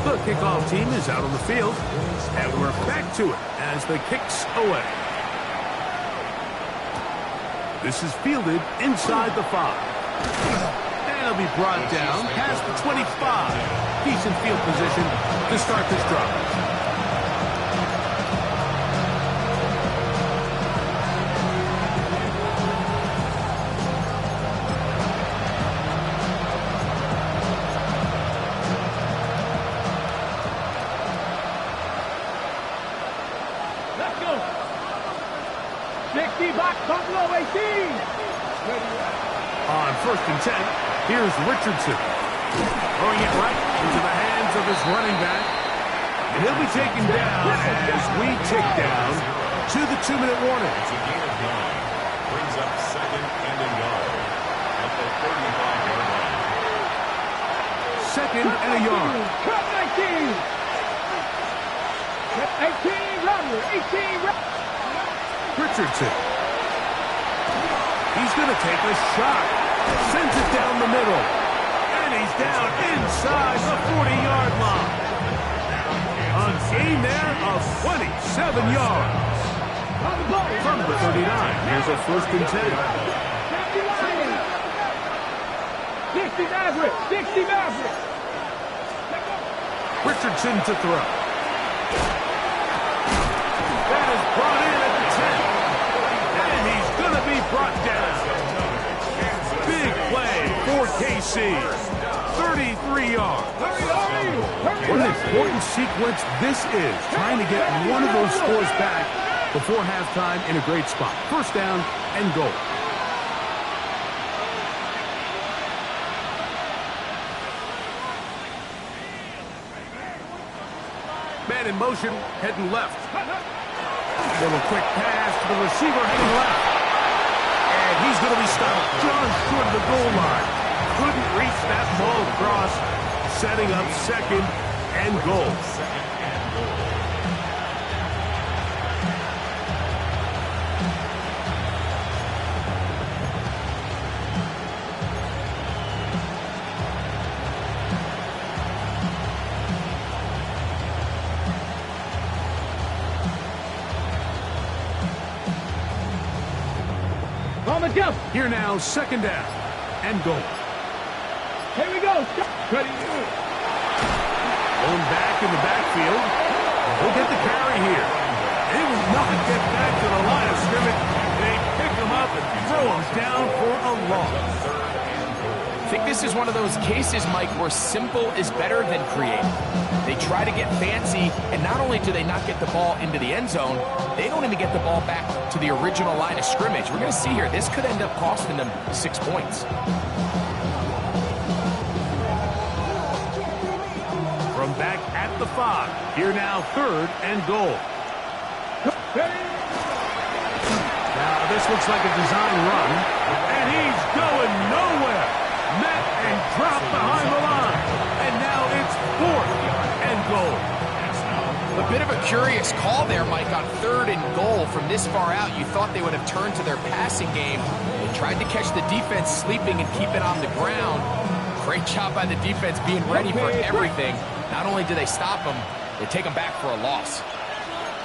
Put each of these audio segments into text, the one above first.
The kickoff team is out on the field, and we're back to it as the kicks away. This is fielded inside the 5. And it'll be brought down past the 25. Decent field position to start this drive. On 1st and 10, here's Richardson. Throwing it right into the hands of his running back. And he'll be taken down as we tick down to the 2-minute warning. It's a gain of 9. Brings up 2nd and goal at the 35-yard line. 2nd and a yard. Cut 19. 18, runner. 18, Richardson. He's going to take a shot. Sends it down the middle. And he's down inside the 40-yard line. A gain there of 27 yards. From the 39, here's a 1st and 10. 60 Maverick. 60 Maverick. Richardson to throw. That is brought in at the 10. And he's going to be brought down. Big play for KC. 33 yards. What an important sequence this is. Trying to get one of those scores back before halftime in a great spot. 1st down and goal. Man in motion, heading left. Little quick pass to the receiver heading left. And he's going to be stopped just short of the goal line. Couldn't reach that ball across, setting up 2nd and goal. Here now, 2nd down and goal. Here we go. Ready. Going back in the backfield. He'll get the carry here. He will not get back to the line of scrimmage. They pick him up and throw him down for a loss. I think this is one of those cases, Mike, where simple is better than creative. They try to get fancy, and not only do they not get the ball into the end zone, they don't even get the ball back to the original line of scrimmage. We're going to see here, this could end up costing them 6 points. From back at the 5, here now 3rd and goal. Now this looks like a design run, and he's going nowhere. Met and dropped behind the line, and now it's 4th and goal. A bit of a curious call there, Mike, on 3rd and goal from this far out. You thought they would have turned to their passing game. They tried to catch the defense sleeping and keep it on the ground. Great job by the defense being ready for everything. Not only do they stop them, they take them back for a loss.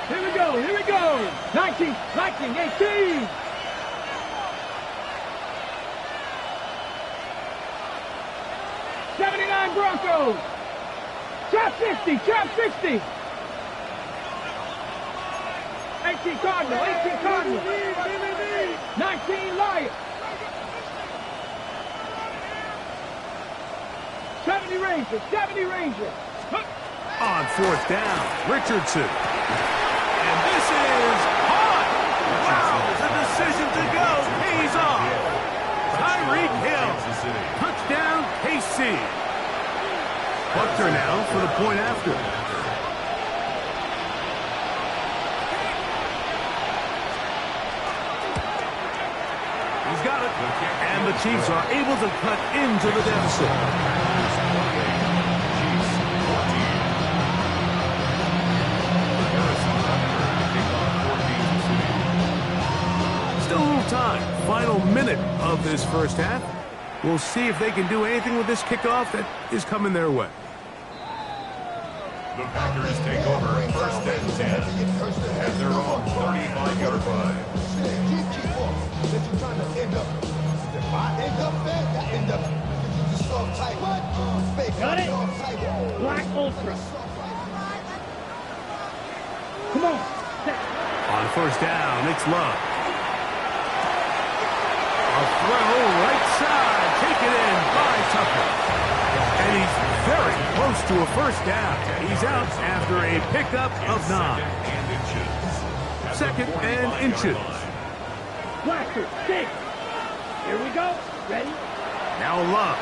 Here we go, here we go. 19, 18. Broncos. Trap 60, trap 60. 18 Cardinal, 18 Cardinal. 19 Lions. 70 Rangers, 70 Rangers. On 4th down, Richardson. And this is hot. Wow, the decision to go pays off. Tyreek Hill. Touchdown, KC. Buckner now for the point after. He's got it. And the Chiefs are able to cut into the deficit. Still a little time. Final minute of this first half. We'll see if they can do anything with this kickoff that is coming their way. The Packers take over first and 10 at their own 35-yard line. Got it? Black Ultra. Come on. Set. On first down, it's Love. A throw right side, taken in by Tucker. And he's very close to a first down. He's out after a pickup of 9. Second and inches. Blaster. 6. Here we go. Ready? Now Love.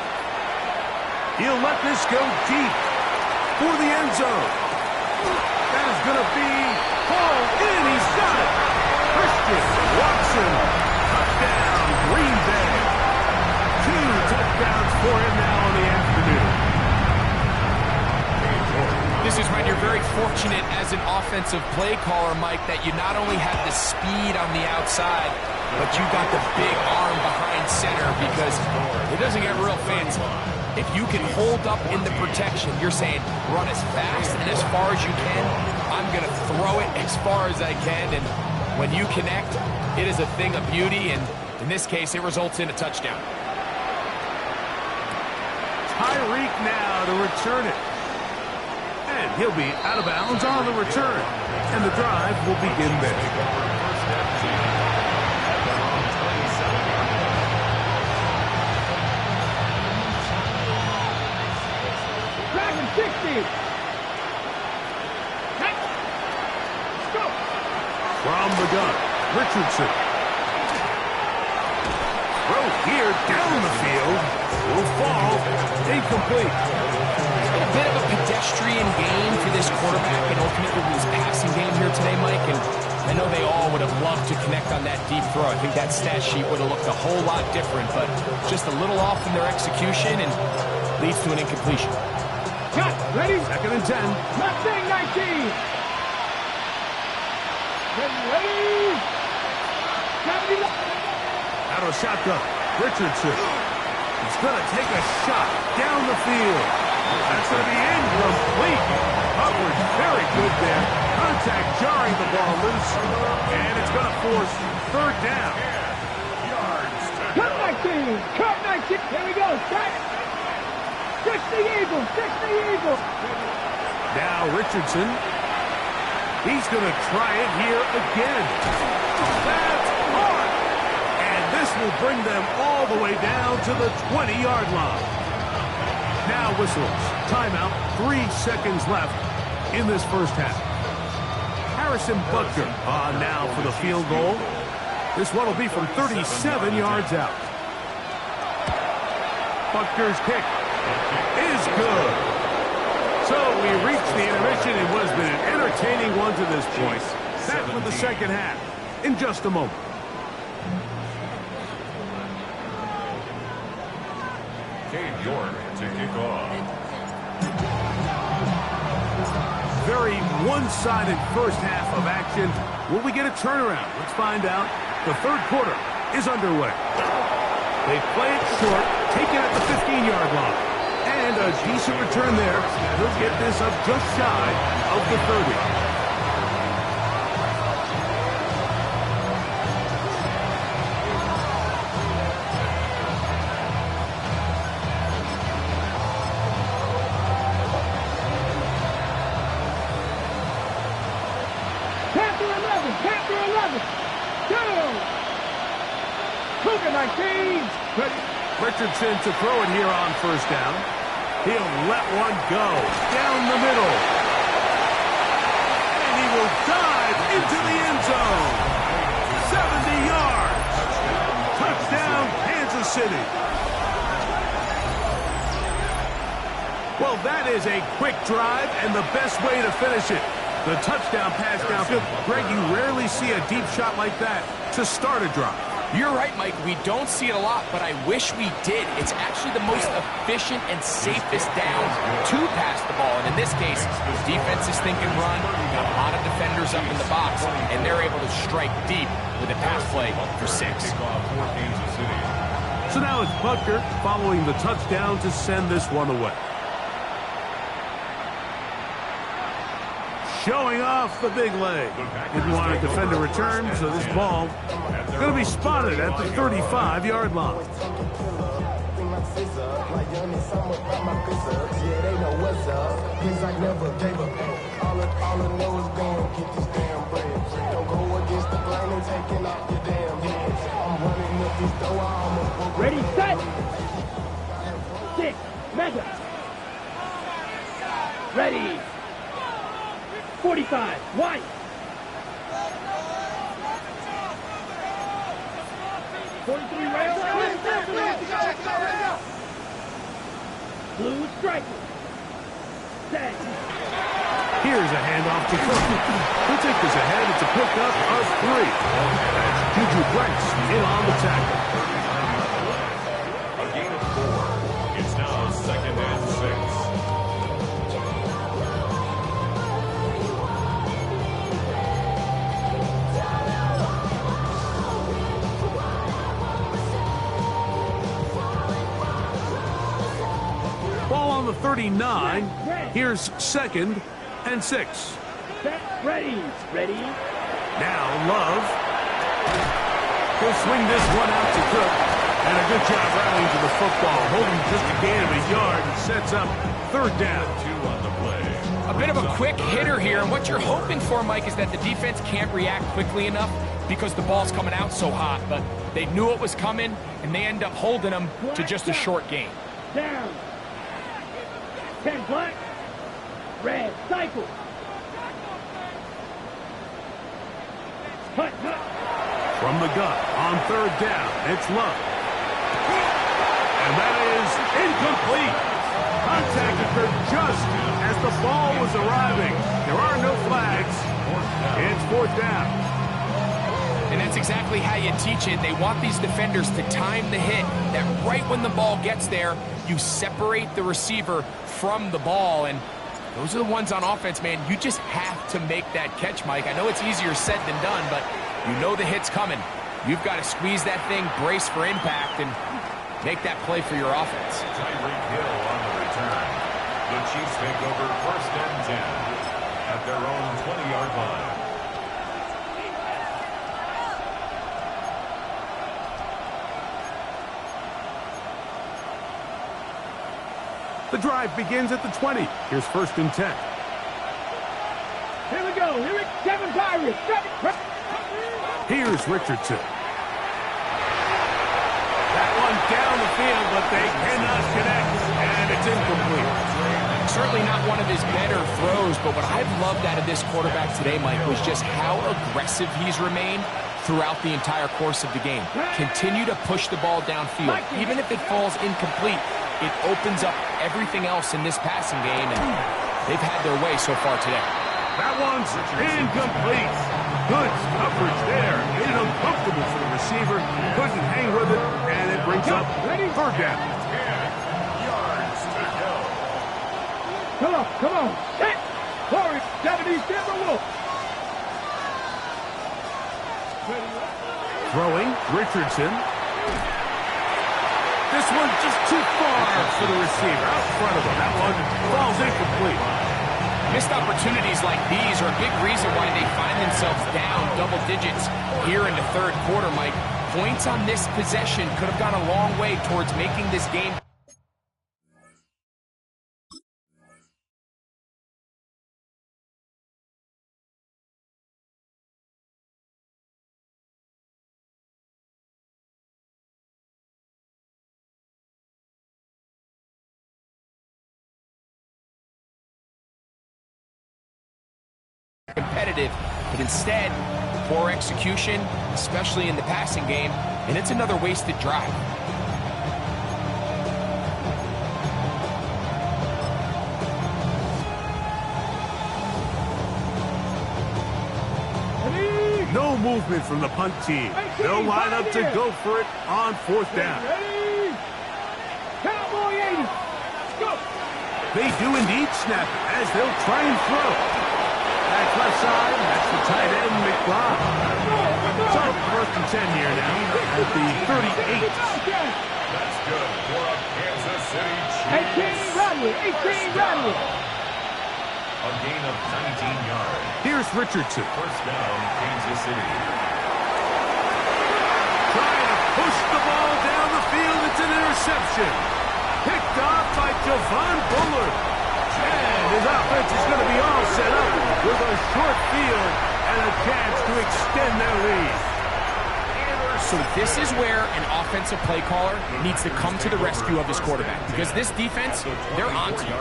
He'll let this go deep for the end zone. That is going to be hauled in. He's got it. Christian Watson. Touchdown, Green Bay. 2 touchdowns for him now in the afternoon. This is when you're very fortunate as an offensive play caller, Mike, that you not only have the speed on the outside, but you got the big arm behind center, because it doesn't get real fancy. If you can hold up in the protection, you're saying run as fast and as far as you can. I'm going to throw it as far as I can, and when you connect, it is a thing of beauty, and in this case, it results in a touchdown. Tyreek now to return it. And he'll be out of bounds on the return. And the drive will begin there. Dragon 60. Let's go. From the gun, Richardson. Throw here down the field. Will fall. Incomplete. A bit of a pedestrian game for this quarterback and ultimately his passing game here today, Mike. And I know they all would have loved to connect on that deep throw. I think that stat sheet would have looked a whole lot different, but just a little off in their execution and leads to an incompletion. Cut. Ready? Second and 10. Mustang 19. Ready? 70. Out of shotgun. Richardson. He's going to take a shot down the field. That's going to be incomplete. Coverage very good there. Contact jarring the ball loose. And it's going to force third down. Cut 19. Cut 19. Here we go. Cut. 60 Eagles. 60 Eagles. Now Richardson. He's going to try it here again. That's hard. And this will bring them all the way down to the 20-yard line. Now whistles. Timeout. 3 seconds left in this first half. Harrison Butker on now for the field goal. This one will be from 37 yards out. Butker's kick is good. So we reached the intermission. It was been an entertaining one to this point. Back with the second half in just a moment. York to kick off. Very one-sided first half of action. Will we get a turnaround? Let's find out. The third quarter is underway. They play it short, take it at the 15-yard line. And a decent return there. He'll get this up just shy of the 30. Richardson to throw it here on first down. He'll let one go down the middle. And he will dive into the end zone. 70 yards. Touchdown, Kansas City. Well, that is a quick drive and the best way to finish it. The touchdown pass downfield. Greg, you rarely see a deep shot like that to start a drive. You're right, Mike. We don't see it a lot, but I wish we did. It's actually the most efficient and safest down to pass the ball. And in this case, defense is thinking run, got a lot of defenders up in the box, and they're able to strike deep with a pass play for 6. So now it's Butker following the touchdown to send this one away. Showing off the big leg. Didn't want to defend a return, so this ball going to be spotted at the 35-yard line. Ready, set. 6, mega. Ready. 45, white. Blue striker. Set. Here's a handoff to Cook. He'll take this ahead. It's a pickup of 3. That's Juju Brents in on the tackle. A gain of 4. It's now 2nd and 6. Ball on the 39. Here's 2nd and 6. Set. Ready. Ready. Now Love. He'll swing this one out to Cook. And a good job rallying to the football. Holding just a gain of a yard and sets up 3rd down. 2 on the play. A bit of a quick hitter here, and what you're hoping for, Mike, is that the defense can't react quickly enough because the ball's coming out so hot. But they knew it was coming, and they end up holding them to just a short gain. Down. 10 black. Red. Cycle. Hut. From the gun on 3rd down. It's Love. And that is incomplete. Contact occurred just as the ball was arriving. There are no flags. It's 4th down. And that's exactly how you teach it. They want these defenders to time the hit, that right when the ball gets there, you separate the receiver from the ball. And those are the ones on offense, man. You just have to make that catch, Mike. I know it's easier said than done, but you know the hit's coming. You've got to squeeze that thing, brace for impact, and make that play for your offense. Tyreek Hill on the return. The Chiefs take over 1st and 10 at their own 20-yard line. The drive begins at the 20. Here's 1st and 10. Here we go. Here it's Kevin Pirates. Here's Richardson. That one down the field, but they cannot connect, and it's incomplete. Certainly not one of his better throws, but what I've loved out of this quarterback today, Mike, was just how aggressive he's remained throughout the entire course of the game. Continue to push the ball downfield. Even if it falls incomplete, it opens up everything else in this passing game, and they've had their way so far today. That one's incomplete. Good coverage there. Made it uncomfortable for the receiver. Couldn't hang with it, and it brings up 3rd down. 10 yards to go. Come on. Set. Corey, 70 Timberwolves. Throwing, Richardson. This one just too far for the receiver. Out in front of him. That one falls incomplete. Missed opportunities like these are a big reason why they find themselves down double digits here in the 3rd quarter, Mike. Points on this possession could have gone a long way towards making this game. Competitive, but instead, poor execution, especially in the passing game, and it's another wasted drive. No No movement from the punt team. They'll line up to go for it on 4th down. Ready? Cowboy 80. Go. They do indeed snap it as they'll try and throw. Back left side, that's the tight end, McBride. So, 1st and 10 here now at the 38. That's good for a Kansas City Chiefs. 18 Radley. 18 Radley. A gain of 19 yards. Here's Richardson. 1st down, Kansas City. Trying to push the ball down the field. It's an interception. Picked off by Javon Bullard. And his offense is going to be all set up with a short field and a chance to extend their lead. So this is where an offensive play caller needs to come to the rescue of his quarterback, because this defense, they're onto you.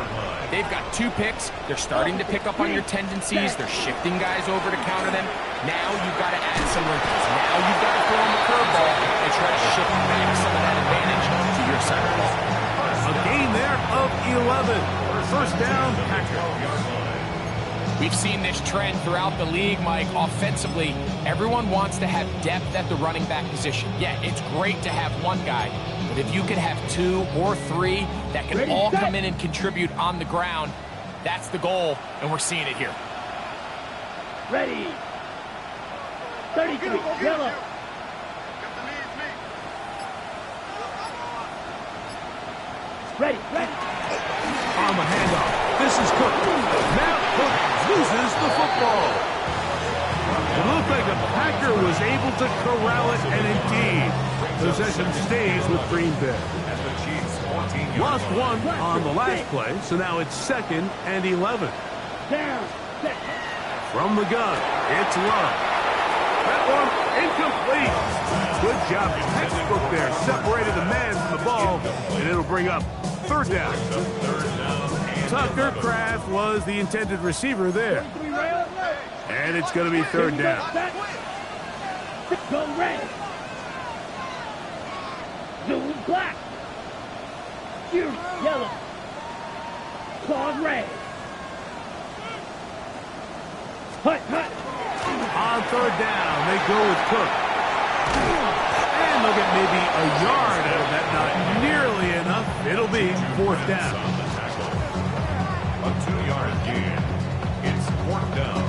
They've got 2 picks. They're starting to pick up on your tendencies. They're shifting guys over to counter them. Now you've got to add some wrinkles. Now you've got to throw them a curveball and try to shift back some of that advantage to your side of the ball. A gain there of 11. 1st down, Packers. We've seen this trend throughout the league, Mike. Offensively, everyone wants to have depth at the running back position. Yeah, it's great to have one guy, but if you could have 2 or 3 that can all come in and contribute on the ground, that's the goal, and we're seeing it here. Ready. 33. Yellow. Ready. Ready. On the handoff, this is Cook. Now Cook loses the football. It looked like a Packer was able to corral it, and indeed, possession stays with Green Bay. And the Chiefs 14 Lost 1 on the last play, so now it's 2nd and 11. Down. Set. From the gun, it's Love. That one incomplete. Good job, textbook there. Separated the man from the ball, and it'll bring up 3rd down. Tucker Kraft was the intended receiver there. And it's going to be 3rd down. Go red. Blue black. You yellow. Claws red. Hut, hut. On 3rd down, they go with Cook. And they'll get maybe a yard out of that. Not nearly enough. It'll be 4th down. A 2-yard gain. It's 4th down.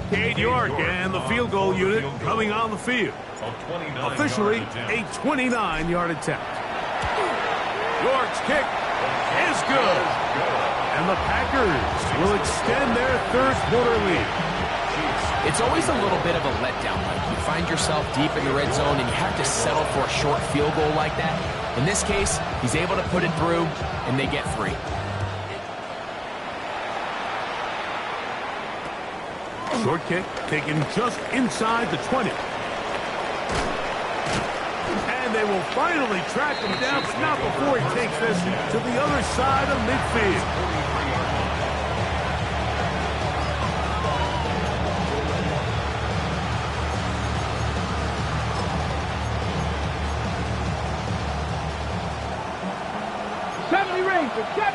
Cade York and the field goal unit coming on the field. Officially a 29-yard attempt. York's kick is good. And the Packers will extend their 3rd quarter lead. It's always a little bit of a letdown, Mike. You find yourself deep in the red zone and you have to settle for a short field goal like that. In this case, he's able to put it through, and they get 3. Short kick taken just inside the 20. And they will finally track him down, but not before he takes this to the other side of midfield.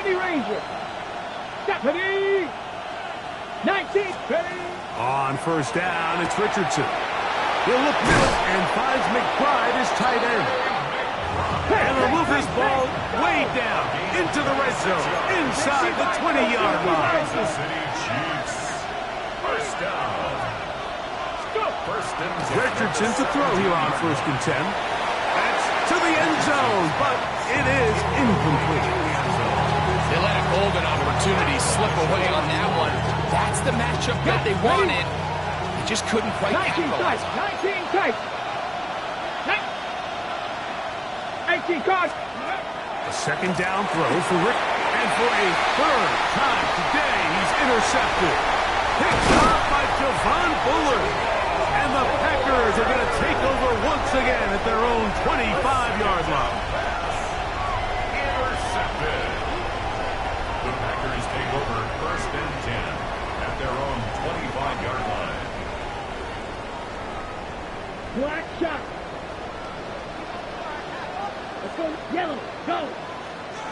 Ranger. Stephanie. 19. On 1st down, it's Richardson. He'll look middle and finds McBride as tight end. And they'll move this ball way down into the red zone, inside the 20-yard line. Kansas City Chiefs. 1st down. Richardson to throw here on 1st and 10. That's to the end zone, but it is incomplete. They let a golden opportunity slip away on that one. That's the matchup that they wanted. They just couldn't quite capitalize. 19 tight. 18 cards. A 2nd down throw for Rick. And for a 3rd time today, he's intercepted. Picked off by Javon Bullard. And the Packers are going to take over once again at their own 25-yard line. Intercepted. The Packers take over 1st and 10 at their own 25-yard line. Black shot. Let's go. Yellow. Go.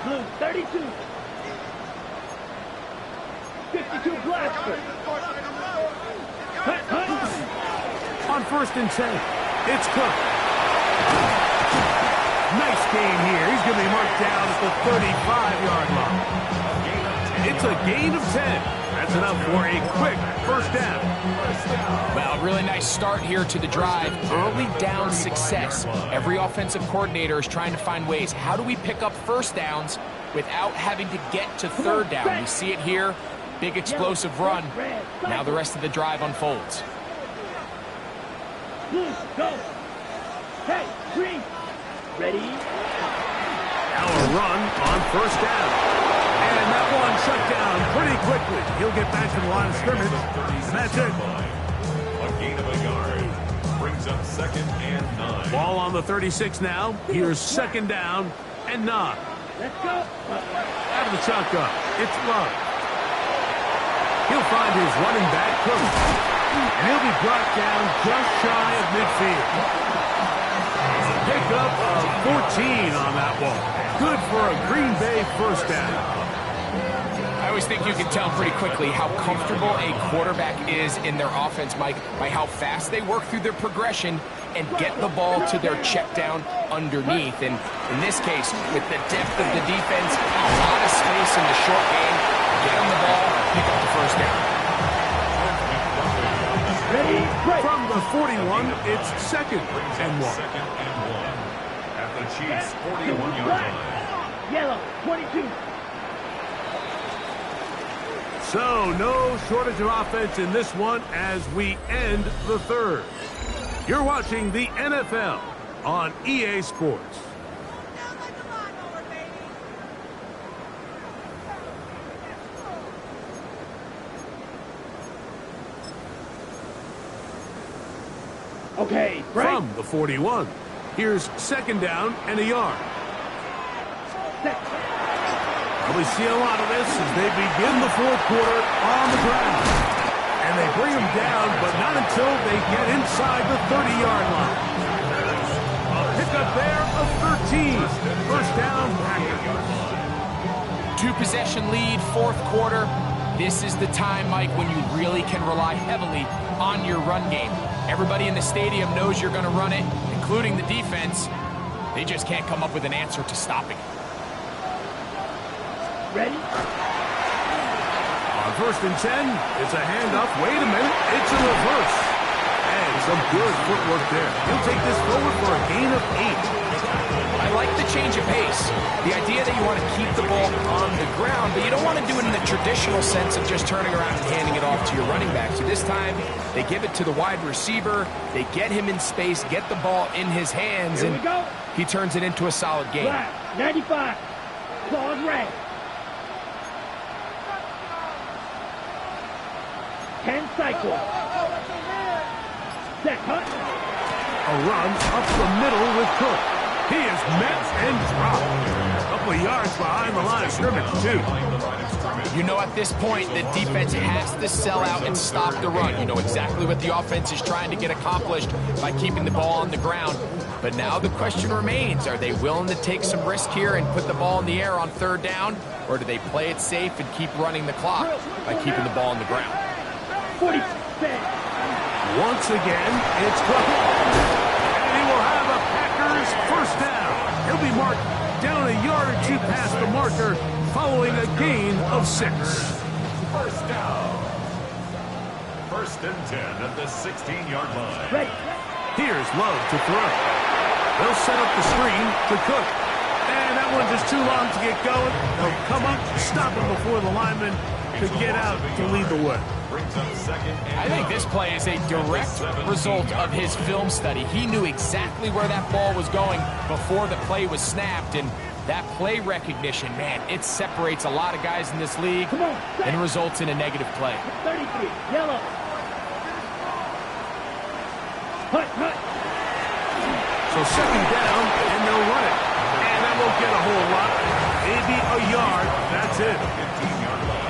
Blue. 32. 52 blaster. on 1st and 10. It's Cook. Nice gain here. He's going to be marked down at the 35-yard line. It's a gain of 10. That's enough for a quick first down. Well, really nice start here to the drive. Early down success. Every offensive coordinator is trying to find ways. How do we pick up first downs without having to get to 3rd down? We see it here. Big explosive run. Now the rest of the drive unfolds. Go. Hey, green. Ready? Now a run on 1st down. And that one shut down pretty quickly. He'll get back to the line of scrimmage. And that's it. A gain of a yard. Brings up 2nd and 9. Ball on the 36 now. Here's 2nd down and 9. Let's go. Out of the shotgun. It's Love. He'll find his running back, Cook. And he'll be brought down just shy of midfield. Pickup of 14 on that ball. Good for a Green Bay first down. I always think you can tell pretty quickly how comfortable a quarterback is in their offense, Mike, by how fast they work through their progression and get the ball to their check down underneath. And in this case, with the depth of the defense, a lot of space in the short game, get them the ball, pick up the first down. Ready? From the 41, it's 2nd and 1. 2nd and 1. At the Chiefs' 41-yard line. Yellow, 22. So, no shortage of offense in this one as we end the 3rd. You're watching the NFL on EA Sports. Okay, right. From the 41, here's 2nd down and a yard. We see a lot of this as they begin the 4th quarter on the ground. And they bring them down, but not until they get inside the 30-yard line. A pickup there of 13. First down, Packers. 2-possession lead, 4th quarter. This is the time, Mike, when you really can rely heavily on your run game. Everybody in the stadium knows you're going to run it, including the defense. They just can't come up with an answer to stopping it. Ready? On 1st and 10, it's a handoff. Wait a minute, it's a reverse. And some good footwork there. He'll take this forward for a gain of 8. I like the change of pace. The idea that you want to keep the ball on the ground, but you don't want to do it in the traditional sense of just turning around and handing it off to your running back. So this time, they give it to the wide receiver. They get him in space, get the ball in his hands, Here we go. He turns it into a solid game. Black, 95. Claws red. 10 cycles. Set, cut. A run up the middle with Cook. He is met and dropped. A couple of yards behind the line of scrimmage, too. You know, at this point, the defense has to sell out and stop the run. You know exactly what the offense is trying to get accomplished by keeping the ball on the ground. But now the question remains, are they willing to take some risk here and put the ball in the air on 3rd down? Or do they play it safe and keep running the clock by keeping the ball on the ground? 40. Once again, it's Cook. And he will have a Packers first down. He'll be marked down a yard or 2 past the marker following a gain of 6. First down. 1st and 10 at the 16-yard line. Ready. Here's Love to throw. They'll set up the screen to Cook. And that one just too long to get going. They'll come up, stop him before the lineman could get out to lead the way. I think this play is a direct result of his film study. He knew exactly where that ball was going before the play was snapped, and that play recognition, man, it separates a lot of guys in this league and results in a negative play. 33, yellow. Hut. So 2nd down, and they'll run it. And that won't get a whole lot. Maybe a yard. That's it. 15-yard line.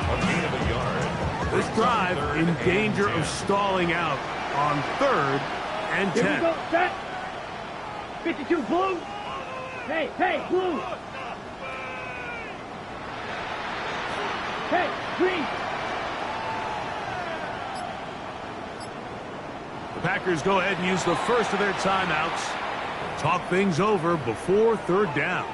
A gain of a yard. This drive in danger of stalling out on 3rd and 10. Here we go, set. 52, blue. Hey, blue. Hey, green. The Packers go ahead and use the first of their timeouts. Talk things over before third down.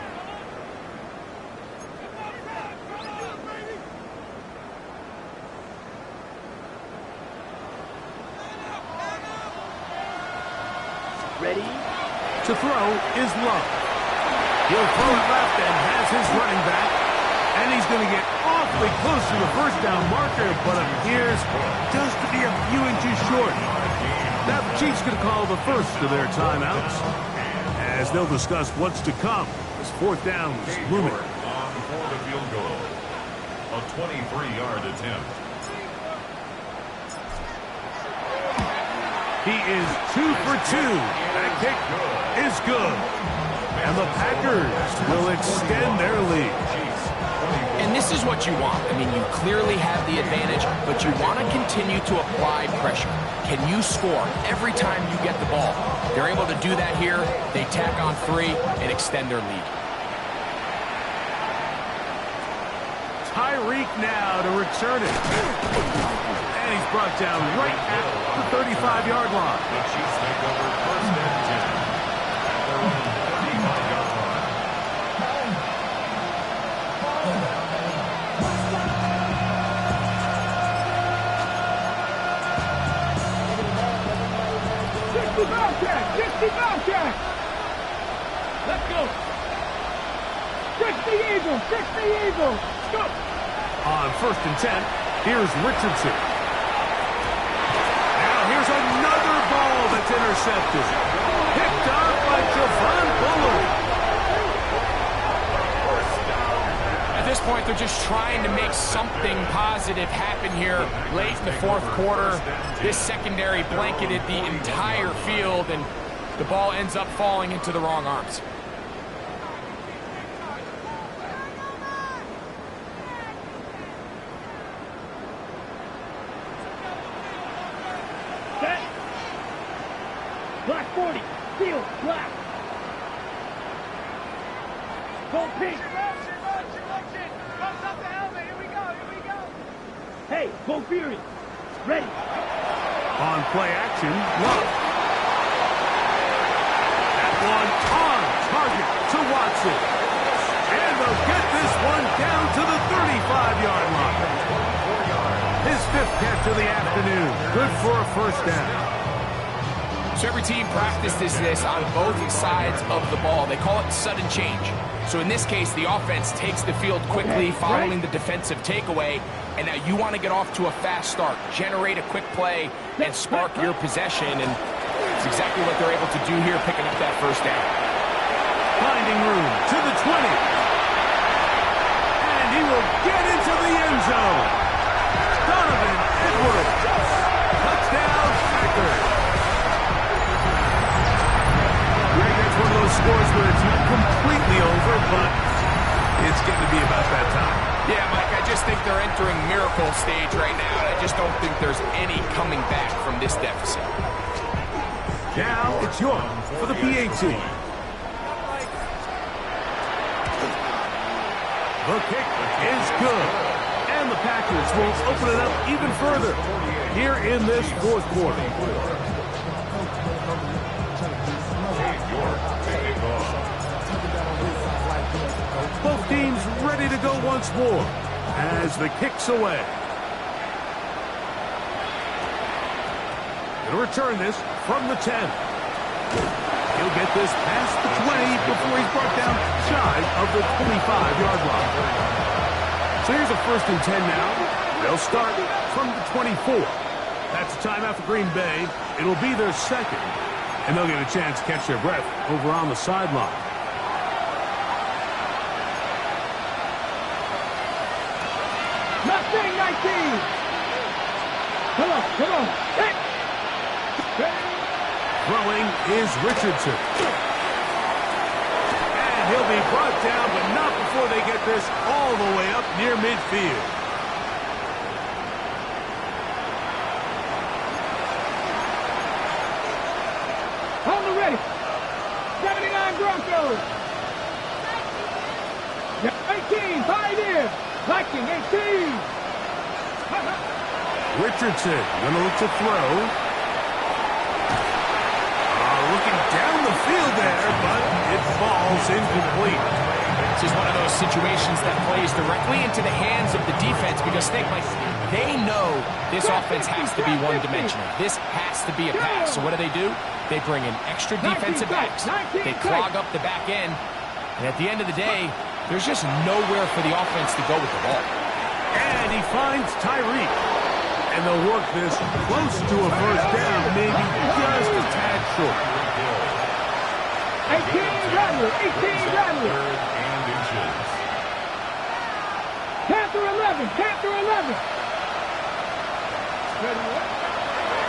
Ready? To throw is Love. He'll throw it left and has his running back. And he's going to get awfully close to the first down marker, but appears just to be a few inches short. Now the Chiefs going to call the first of their timeouts, as they'll discuss what's to come as fourth down is looming. On for the field goal. A 23-yard attempt. He is 2 for 2. That kick is good. And the Packers will extend their lead. And this is what you want. I mean, you clearly have the advantage, but you want to continue to apply pressure. Can you score every time you get the ball? They're able to do that here. They tack on 3 and extend their lead. Tyreek now to return it. And he's brought down right at the 35-yard line. The Chiefs take over first and 10 at their own 35-yard line. Let's go. 60 Eagles, 60 Eagles. Go. On first and 10, here's Richardson. Now here's another ball that's intercepted. Picked up by Javon Bullard. At this point, they're just trying to make something positive happen here late in the fourth quarter. This secondary blanketed the entire field, and the ball ends up falling into the wrong arms. Set. Black 40. Field. Black. Go pink. Hey, go Fury. Ready. On play action, Love. That one on target to Watson. And they'll get this one down to the 35-yard line. His 5th catch of the afternoon. Good for a first down. So every team practices this on both sides of the ball. They call it sudden change. So in this case, the offense takes the field quickly following the defensive takeaway, and now you want to get off to a fast start, generate a quick play, and spark your possession, and it's exactly what they're able to do here, picking up that first down. Finding room to the 20. And he will get into the end zone. Donovan Edwards. Touchdown, Packers. Greg, that's one of those scores where it's not completely over, but it's getting to be about that time. Yeah, Mike, I just think they're entering miracle stage right now, and I just don't think there's any coming back from this deficit. Now it's York for the PAT. The kick is good. And the Packers will open it up even further here in this fourth quarter. Both teams ready to go once more as the kick's away. He'll return this from the 10. He'll get this past the 20 before he's brought down shy of the 25-yard line. So here's a first and 10 now. They'll start from the 24. That's a timeout for Green Bay. It'll be their second, and they'll get a chance to catch their breath over on the sideline. Mustang 19. Come on. Hit. Throwing is Richardson. And he'll be brought down, but not before they get this all the way up near midfield. On the ready. 79 Broncos. 18, Pioneer. Viking 18. Richardson going to look to throw. incomplete. This is one of those situations that plays directly into the hands of the defense because think, like, they know this offense has to be one-dimensional. This has to be a pass. So what do? They bring in extra defensive backs. They clog up the back end. And at the end of the day, there's just nowhere for the offense to go with the ball. And he finds Tyreek. And they'll work this close to a first down, maybe just a tad short. 18 Rattler, 18 Rattler. And inches. Panther 11, Panther 11.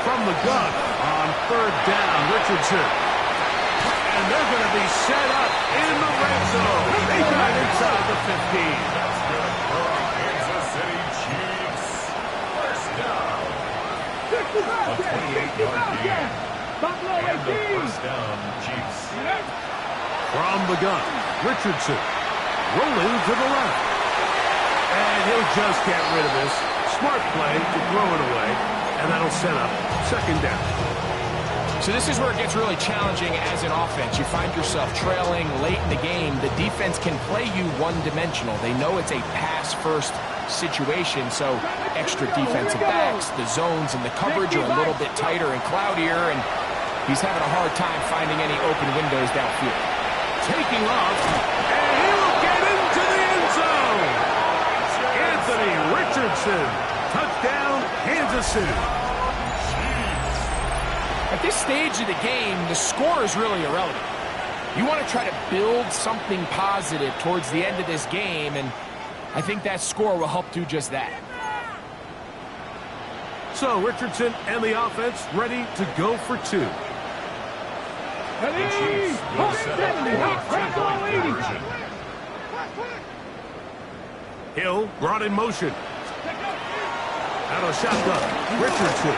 From the gun on third down, Richardson. And they're going to be set up in the red zone. They got inside the 15. That's good for our Kansas City Chiefs. First down. 65 A 28-yard gain. Buffalo And the 18. first down, Chiefs. From the gun, Richardson rolling to the left. And he'll just get rid of this. Smart play to throw it away. And that'll set up second down. So this is where it gets really challenging as an offense. You find yourself trailing late in the game. The defense can play you one-dimensional. They know it's a pass-first situation, so extra defensive backs, the zones and the coverage are a little bit tighter and cloudier, and he's having a hard time finding any open windows downfield. Taking off, and he will get into the end zone. Anthony Richardson, touchdown, Kansas City. At this stage of the game, the score is really irrelevant. You want to try to build something positive towards the end of this game, and I think that score will help do just that. So Richardson and the offense ready to go for two. The Chiefs will set up for a two-point conversion. Hill brought in motion. Out of shotgun, Richardson.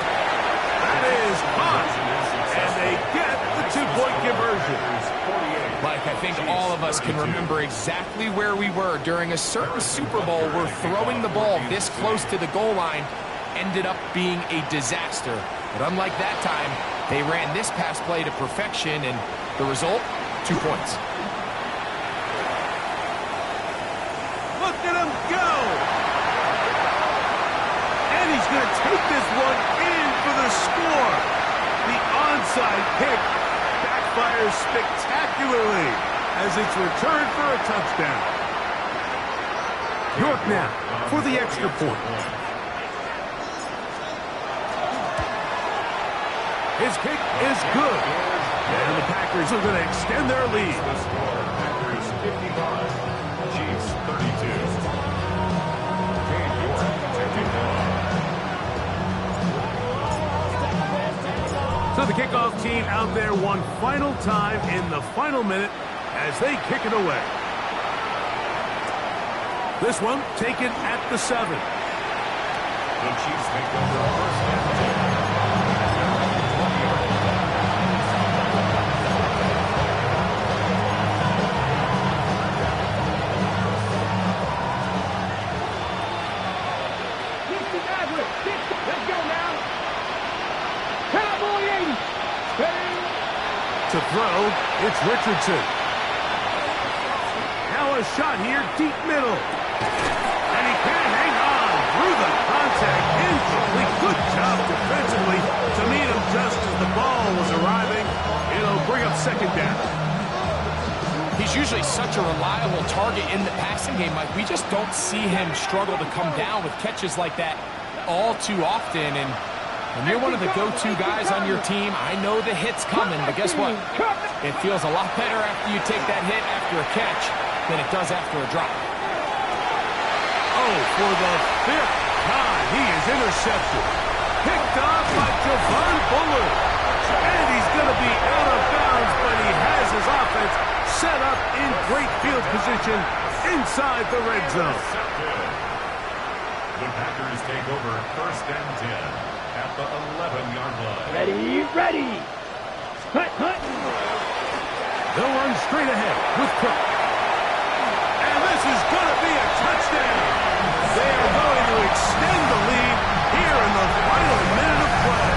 That is hot. And they get the two-point conversion. Mike, I think all of us can remember exactly where we were during a certain Super Bowl where throwing the ball this close to the goal line ended up being a disaster. But unlike that time, they ran this pass play to perfection, and the result, 2 points. Look at him go! And he's going to take this one in for the score. The onside kick backfires spectacularly as it's returned for a touchdown. York now for the extra point. His kick is good. And the Packers are going to extend their lead. The score, Packers 55, Chiefs 32. Cade York taking off. So the kickoff team out there one final time in the final minute as they kick it away. This one taken at the 7. The Chiefs take over first and 10. Let's go now. Cowboy 80. To throw, it's Richardson. Now a shot here, deep middle. And he can't hang on through the contact. Incomplete. Good job defensively to meet him just as the ball was arriving. It'll bring up second down. He's usually such a reliable target in the passing game, Mike. We just don't see him struggle to come down with catches like that all too often. And when you're one of the go-to guys on your team, I know the hit's coming, but guess what? It feels a lot better after you take that hit after a catch than it does after a drop. Oh, for the 5th time, he is intercepted. Picked off by Javon Bullard. And he's going to be out of bounds, but he has his offense set up in great field position inside the red zone. The Packers take over first and 10 at the 11-yard line. Ready. Hut. They'll run straight ahead with Cook. And this is going to be a touchdown. They are going to extend the lead here in the final minute of play.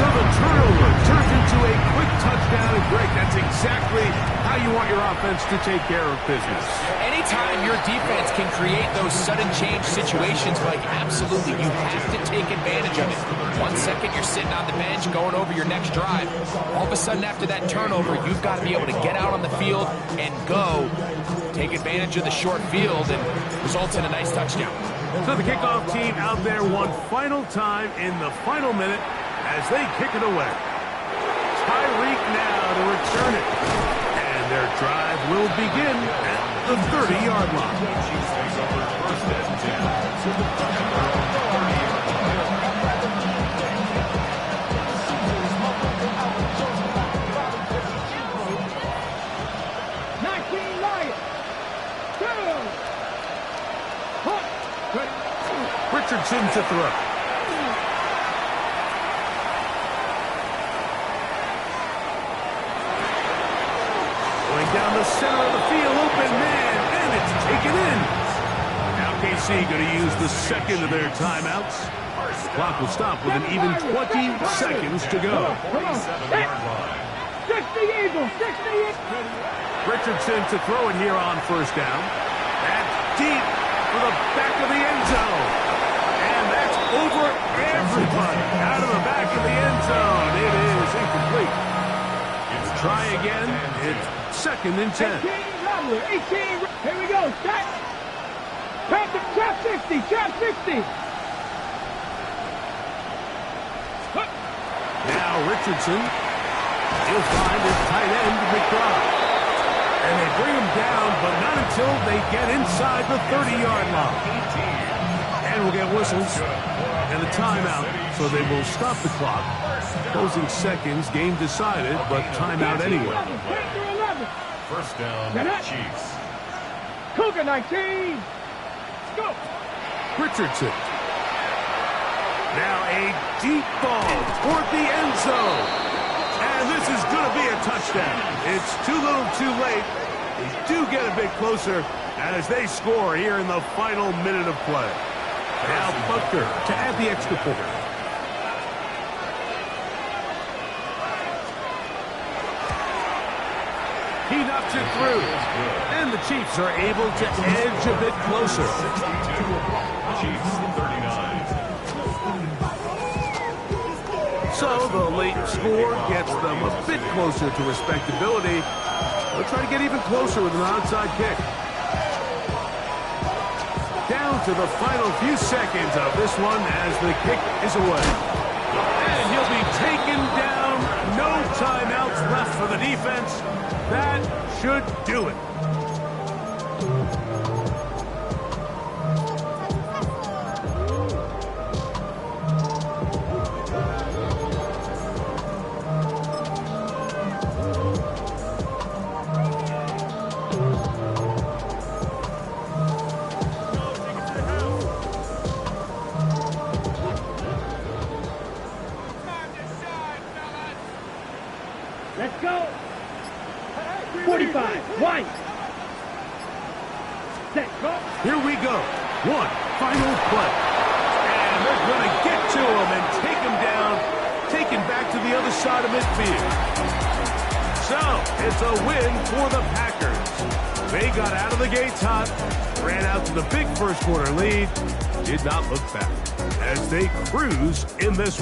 So the turnover turns into a quick touchdown, and Greg, that's exactly offense to take care of business. Anytime your defense can create those sudden change situations, Mike, absolutely, you have to take advantage of it. 1 second, you're sitting on the bench going over your next drive. All of a sudden, after that turnover, you've got to be able to get out on the field and go. Take advantage of the short field and results in a nice touchdown. So the kickoff team out there one final time in the final minute as they kick it away. Tyreek now to return it. And their drive will begin at the 30-yard line. Chiefs take over first and 19 Lions. Richardson to throw. Going down the center of the field, open man, and it's taken in. Now KC going to use the second of their timeouts. The clock will stop with an even 20 seconds to go. 60 Eagles, 60 Richardson to throw it here on first down. That's deep for the back of the end zone. And that's over everybody. Out of the back of the end zone. It is incomplete. Try again. It's second and 10. 18. Here we go. Trap 60. Trap 60. Now Richardson. He'll find his tight end, McBride. And they bring him down, but not until they get inside the 30-yard line. And we'll get whistles and a timeout, so they will stop the clock. Closing seconds, game decided, but timeout anyway. First down, Chiefs. Cougar 19. Go. Richardson. Now a deep ball toward the end zone. And this is going to be a touchdown. It's too little too late. They do get a bit closer as they score here in the final minute of play. Now Butker to add the extra point. He knocks it through. And the Chiefs are able to edge a bit closer. Chiefs 39. So the late score gets them a bit closer to respectability. They'll try to get even closer with an onside kick. Down to the final few seconds of this one as the kick is away. And he'll be taken down. No timeouts left for the defense. That should do it. Let's go. 45. White. Set. Go. Here we go. One final play. And they're going to get to him and take him down. Taken back to the other side of midfield. So, it's a win for the Packers. They got out of the gates hot, ran out to the big first quarter lead, did not look back as they cruise in this one.